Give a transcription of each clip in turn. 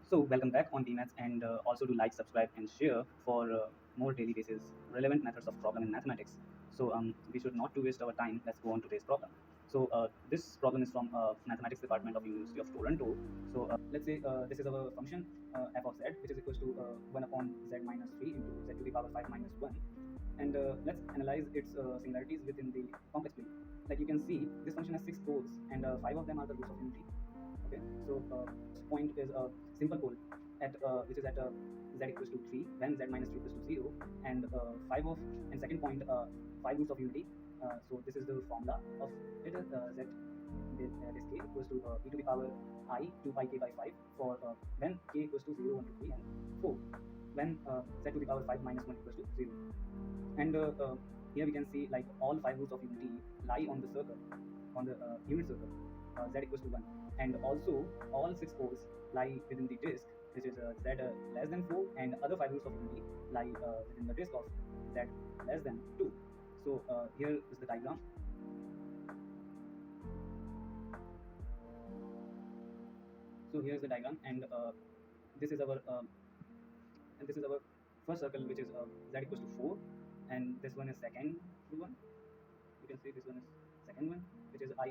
So welcome back on DMaths, and also do like, subscribe, and share for more daily basis relevant methods of problem in mathematics. So we should not to waste our time. Let's go on to today's problem. So this problem is from mathematics department of University of Toronto. So let's say this is our function f of z, which is equals to 1 upon z minus 3 into z to the power 5 minus 1. And let's analyze its singularities within the complex plane. Like you can see, this function has 6 poles, and 5 of them are the roots of unity. Okay, so point is a simple pole at which is at z equals to 3 when z minus 3 equals to 0, and 5 of and second point 5 roots of unity. So this is the formula of it. Z this k equals to e to the power I 2 pi k by 5 for when k equals to 0, 1 to 3, and 4 when z to the power 5 minus 1 equals to 0. And here we can see like all 5 roots of unity lie on the circle, on the unit circle z equals to 1, and also all 6 poles lie within the disk, which is z less than 4, and other 5 roots of unity lie within the disk of z less than 2. So here is the diagram. So here is the diagram, and this is our first circle, which is z equals to 4, and this one is second one. You can see this one is second one, which is I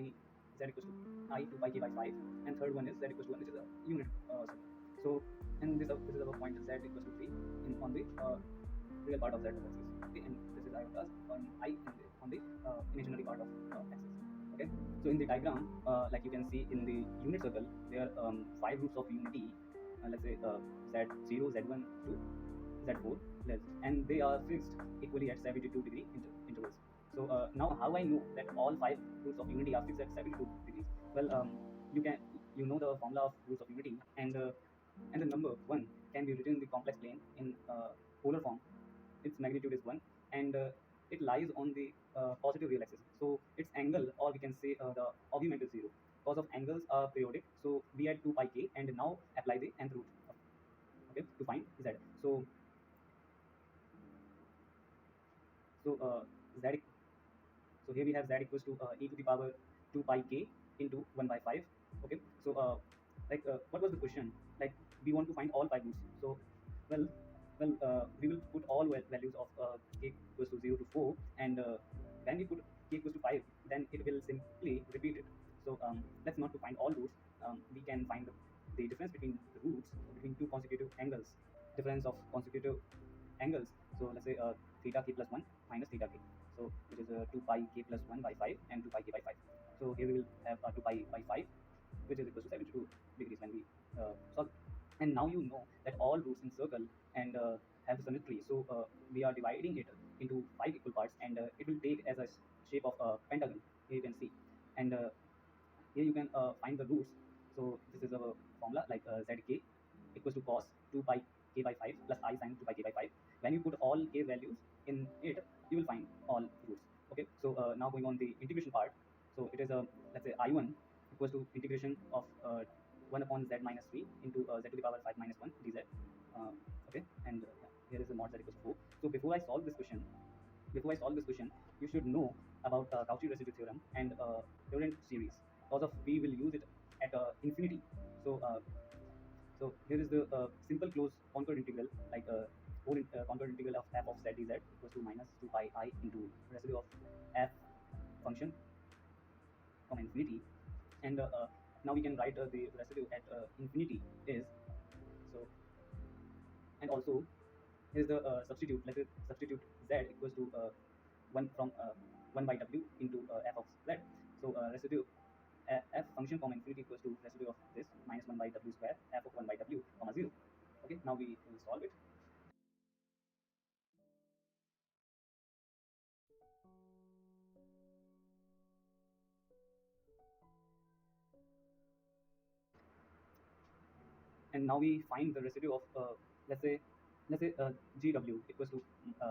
z equals to I 2 pi k by 5, and third one is z equals to 1, which is a unit circle. So and this is our point z equals to 3 on the real part of z axis. Okay, and this is I on I on the imaginary part of axis. Okay, so in the diagram, like you can see in the unit circle, there are 5 roots of unity. Let's say z0, z1 to z4, and they are fixed equally at 72-degree intervals. So now how I know that all 5 roots of unity are fixed at 72 degrees? Well, you know the formula of roots of unity, and the number 1 can be written in the complex plane in polar form. Its magnitude is 1, and it lies on the positive real axis. So its angle, or we can say the argument, is 0. Because of angles are periodic, so we add 2 pi k, and now apply the nth root, okay, to find z. So z, so here we have z equals to e to the power 2 pi k into 1 by 5. Okay, so what was the question? Like, we want to find all 5 roots. So well, we will put all values of k equals to 0 to 4, and when we put k equals to 5, then it will simply repeat it. So let's not to find all roots. We can find the difference between the roots between two consecutive angles, difference of consecutive angles. So let's say theta k plus 1 minus theta k. So it is 2 pi k plus 1 by 5 and 2 pi k by 5. So here we will have 2 pi by 5, which is equal to 72 degrees when we solve. And now you know that all roots in circle and have symmetry. So we are dividing it into 5 equal parts, and it will take as a shape of a pentagon. Here you can see, and here you can find the roots. So this is our formula, like zk equals to cos 2 pi k by 5 plus I sin 2 pi k by 5. When you put all k values in it, you will find all roots. Okay, so now going on the integration part. So it is let's say I1 equals to integration of 1 upon z minus 3 into z to the power 5 minus 1 dz. Okay, and here is the mod z equals to 4. So before I solve this question, you should know about Cauchy residue theorem and Laurent series, because of we will use it at infinity. So so here is the simple closed contour integral, like whole contour integral of f of z dz equals to minus 2 pi I into residue of f function from infinity. And now we can write the residue at infinity is, so, and also here's the substitute. Let us substitute z equals to 1 from 1 by w into f of z. So residue f function from infinity equals to residue of this minus 1 by w square f of 1 by w comma 0. Okay, now we will solve it. And now we find the residue of let's say gw equals to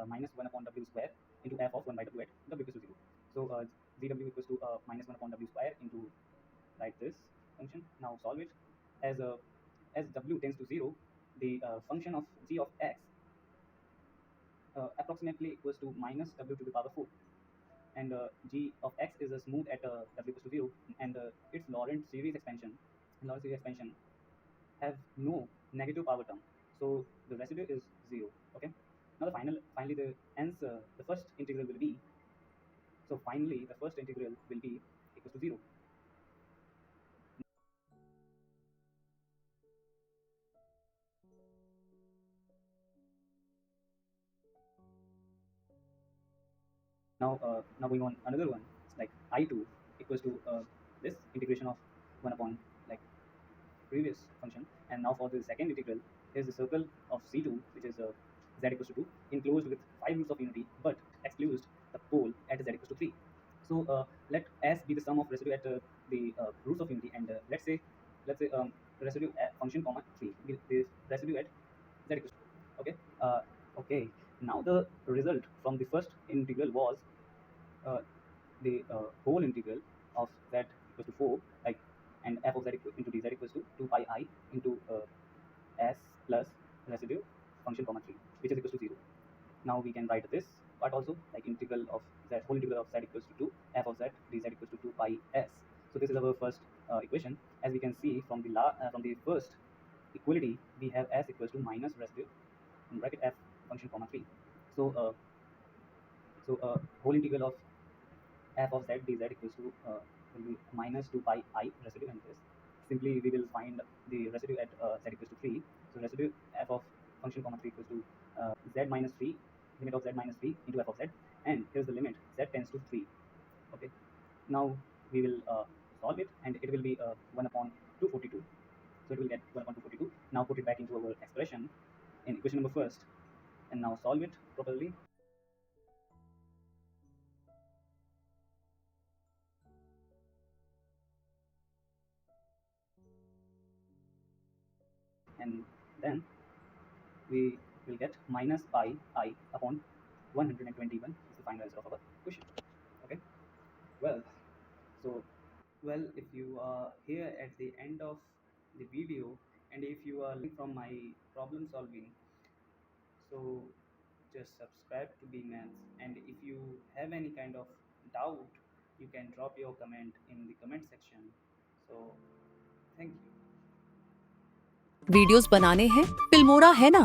minus 1 upon w square into f of 1 by w at w equals to 0. So gw equals to minus 1 upon w square into, like, this function. Now solve it. As as w tends to 0, the function of g of x approximately equals to minus w to the power 4, and g of x is a smooth at w equals to 0, and its Laurent series expansion have no negative power term. So the residue is 0. Okay. Now finally the answer, the first integral will be, so finally the first integral will be equals to 0. Now going on another one, like I2 equals to this integration of 1 upon like previous function. And now for the second integral, is the circle of C2, which is z equals to 2, enclosed with 5 roots of unity, but excluded the pole at z equals to 3. So let S be the sum of residue at the roots of unity, and let's say residue at function comma 3, the residue at z equals to 2. Okay. Okay. Now the result from the first integral was uh, the whole integral of z equals to 4, like, and f of z into dz equals to 2 pi I into s plus residue function comma 3, which is equals to 0. Now we can write this part also, like integral of z, whole integral of z equals to 2 f of z dz equals to 2 pi s. So this is our first equation. As we can see from the first equality, we have s equals to minus residue in bracket f function comma 3. So whole integral of f of z dz equals to will be minus 2 pi I residue, and this simply we will find the residue at z equals to 3. So residue f of function comma 3 equals to z minus 3, limit of z minus 3 into f of z, and here's the limit z tends to 3. Okay. Now we will solve it, and it will be 1 upon 242. So it will get 1 upon 242. Now put it back into our expression in equation number first, and now solve it properly. And then we will get minus pi I upon 121 is the final answer of our question. Okay. Well, so if you are here at the end of the video, and if you are learning from my problem solving, so just subscribe to B Maths. And if you have any kind of doubt, you can drop your comment in the comment section. So thank you. Videos बनाने हैं, Filmora है ना।